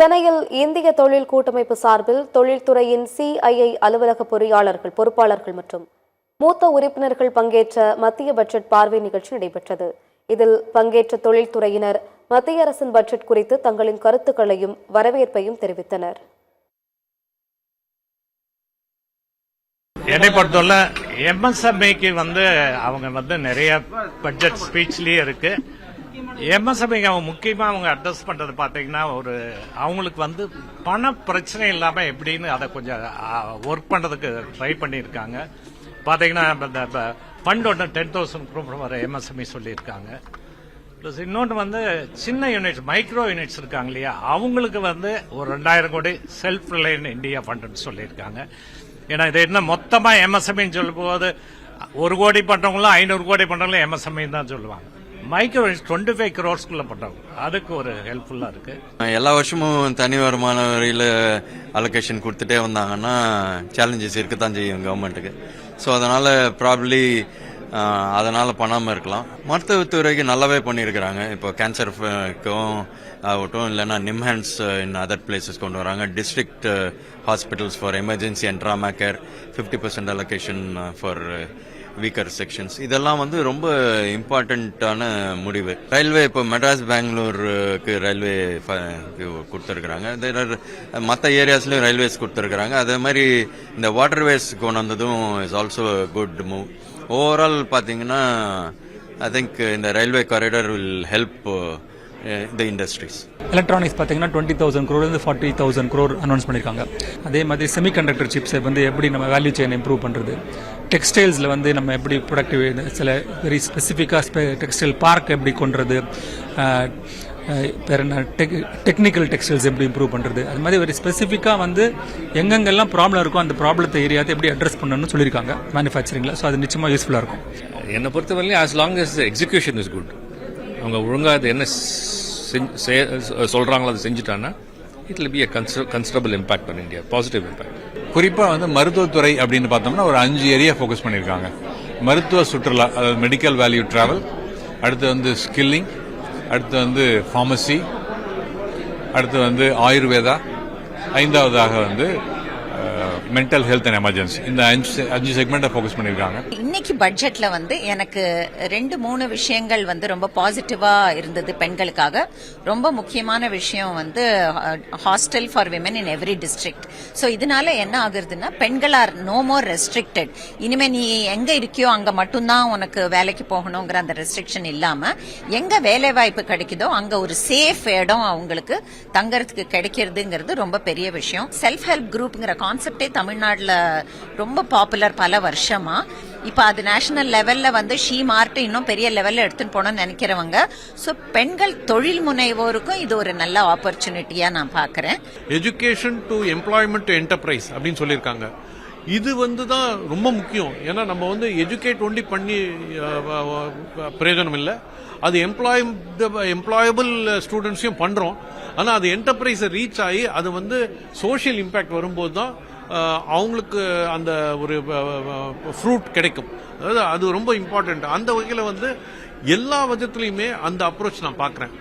சென்னையில் இந்திய தொழில் கூட்டமைப்பு சார்பில் தொழில்துறையின் சிஐஐ அலுவலக பொறுப்பாளர்கள் மற்றும் மூத்த உறுப்பினர்கள் பங்கேற்ற மத்திய பட்ஜெட் பார்வை நிகழ்ச்சி நடைபெற்றது. இதில் பங்கேற்ற தொழில்துறையினர் மத்திய அரசின் பட்ஜெட் குறித்து தங்களின் கருத்துக்களையும் வரவேற்பையும் தெரிவித்தனர். என்னை பொறுத்தவரை எம்எஸ்எம்இக்கு அவங்க நிறைய பட்ஜெட் ஸ்பீச்லயே இருக்கு. எம்எஸ்எம்இக்கு அவங்க முக்கியமா அவங்க அட்ரஸ் பண்றது பாத்தீங்கன்னா அவங்களுக்கு பண பிரச்சனை இல்லாம எப்படின்னு அதை கொஞ்சம் ஒர்க் பண்றதுக்கு ட்ரை பண்ணியிருக்காங்க. பாத்தீங்கன்னா ஃபண்ட் ஒன்று 10,000 crore வர எம்எஸ்எம்இ சொல்லியிருக்காங்க. பிளஸ் இன்னொன்று சின்ன யூனிட்ஸ் மைக்ரோ யூனிட்ஸ் இருக்காங்க இல்லையா, அவங்களுக்கு ஒரு 2,000 கோடி செல்ஃப் ரிலையன்ட் இந்தியா ஃபண்ட் சொல்லியிருக்காங்க. ஏன்னா இது என்ன மொத்தமா எம்எஸ்எம்இன்னு சொல்லும் போது 1 கோடி பண்றவங்களும் 500 கோடி பண்றவங்களும் எம்எஸ்எம்இ தான் சொல்லுவாங்க. மைக்ரோ 25 crores பண்றவங்க அதுக்கு ஒரு ஹெல்ப்ஃபுல்லா இருக்கு. எல்லா வருஷமும் தனி வருமான வரியில அலோகேஷன் கொடுத்துட்டே வந்தாங்கன்னா சேலஞ்சஸ் இருக்கத்தான் செய்யும் கவர்மெண்ட்டுக்கு. ஸோ அதனால ப்ராபப்ளி அதனால பண்ணாம இருக்கலாம். மருத்துவத்துறைக்கு நல்லாவே பண்ணியிருக்கிறாங்க. இப்போ கேன்சருக்கும் ஆகட்டும், இல்லைன்னா நிம்ஹான்ஸ் இன் அதர் பிளேசஸ் கொண்டு வராங்க. District hospitals for emergency and drama care 50% allocation for weaker sections. இதெல்லாம் ரொம்ப இம்பார்ட்டன்டான முடிவு. ரயில்வே இப்போ மெட்ராஸ் பெங்களூருக்கு ரயில்வே கொடுத்துருக்குறாங்க. மற்ற ஏரியாஸ்லயும் ரயில்வேஸ் கொடுத்துருக்குறாங்க. அதே மாதிரி இந்த வாட்டர்வேஸ் கொண்டு வந்ததும் is also good move. Overall பார்த்தீங்கன்னா ஐ திங்க் இந்த railway corridor will help the industries. Electronics பார்த்தீங்கன்னா 20,000 crore 40,000 crore அனௌன்ஸ் பண்ணியிருக்காங்க. அதே மாதிரி செமிகண்டக்டர் சிப்ஸை எப்படி நம்ம வேல்யூ செயின் இம்ப்ரூவ் பண்ணுறது, டெக்ஸ்டைல்ஸில் நம்ம எப்படி ப்ரொடக்டிவ் சில வெரி ஸ்பெசிஃபிக்காக டெக்ஸ்டைல் பார்க் எப்படி கொண்டுறது, டெக்னிக்கல் டெக்ஸ்டைல்ஸ் எப்படி இம்ப்ரூவ் பண்ணுறது, அது மாதிரி வெரி ஸ்பெசிஃபிக்காக எங்கெங்கெல்லாம் ப்ராப்ளம் இருக்கோ அந்த ப்ராப்ளத்தை ஏரியாவை எப்படி அட்ரஸ் பண்ணணும்னு சொல்லியிருக்காங்க மேனுஃபேக்சரிங்கில். ஸோ அது நிச்சயமாக யூஸ்ஃபுல்லாக இருக்கும். என்னை பொறுத்தவரையிலும் as long as the execution is good, அவங்க ஒழுங்காக அது என்ன சொல்றாங்களோ அதை செஞ்சுட்டாங்கன்னா it will be a considerable impact on India, positive impact. குறிப்பாக மருத்துவத்துறை அப்படின்னு பார்த்தோம்னா ஒரு 5 ஏரியா ஃபோக்கஸ் பண்ணியிருக்காங்க. மருத்துவ சுற்றுலா, அதாவது மெடிக்கல் வேல்யூ டிராவல், அடுத்து ஸ்கில்லிங், அடுத்து ஃபார்மசி, அடுத்து ஆயுர்வேதா, 5வதாக மென்டல் ஹெல்த் அண்ட் எமர்ஜென்சி. இந்த 5 செக்மெண்ட்டை ஃபோக்கஸ் பண்ணியிருக்காங்க. இன்னைக்கு பட்ஜெட்ல எனக்கு 2-3 விஷயங்கள் ரொம்ப பாசிட்டிவா இருந்தது. பெண்களுக்காக ரொம்ப முக்கியமான விஷயம் hostel for women in every district. So இதனால என்ன ஆகுறதுன்னா பெண்கள் ஆர் நோ மோர் ரெஸ்ட்ரிக்டட். இனிமே நீ எங்க இருக்கியோ அங்க மட்டும்தான் உனக்கு வேலைக்கு போகணுங்கிற அந்த ரெஸ்ட்ரிக்ஷன் இல்லாம எங்க வேலை வாய்ப்பு கிடைக்குதோ அங்க ஒரு சேஃப் இடம் அவங்களுக்கு தங்கறதுக்கு கிடைக்கிறதுங்கிறது ரொம்ப பெரிய விஷயம். செல்ஃப் ஹெல்ப் குரூப்ங்கிற கான்செப்டே தமிழ்நாடுல ரொம்ப பாப்புலர் பல வருஷமா. இப்ப அது நேஷனல் லெவல்ல ஷீ மார்ட் இன்னும் பெரிய லெவல்ல எடுத்துட்டு போனோம்னு நினைக்கிறவங்க. சோ பெண்கள் தொழில் முனைவோருக்கும் இது ஒரு நல்ல ஆப்பர்ச்சுனிட்டியா நான் பாக்குறேன். Education to employment to enterprise அப்படின்னு சொல்லியிருக்காங்க. இது தான் ரொம்ப முக்கியம். ஏன்னா நம்ம எஜுகேட் ஒன்லி பண்ணி பிரயோஜனம் இல்லை. அது எம்ப்ளாயபிள் ஸ்டூடெண்ட்ஸையும் பண்றோம். ஆனா அது என்டர்பிரைஸை ரீச் ஆகி அது சோஷியல் இம்பாக்ட் வரும்போது தான் அவங்களுக்கு அந்த ஒரு ஃப்ரூட் கிடைக்கும். அதாவது அது ரொம்ப இம்பார்ட்டன்ட். அந்த வகையில் எல்லா விதத்துலையுமே அந்த அப்ரோச் நான் பார்க்குறேன்.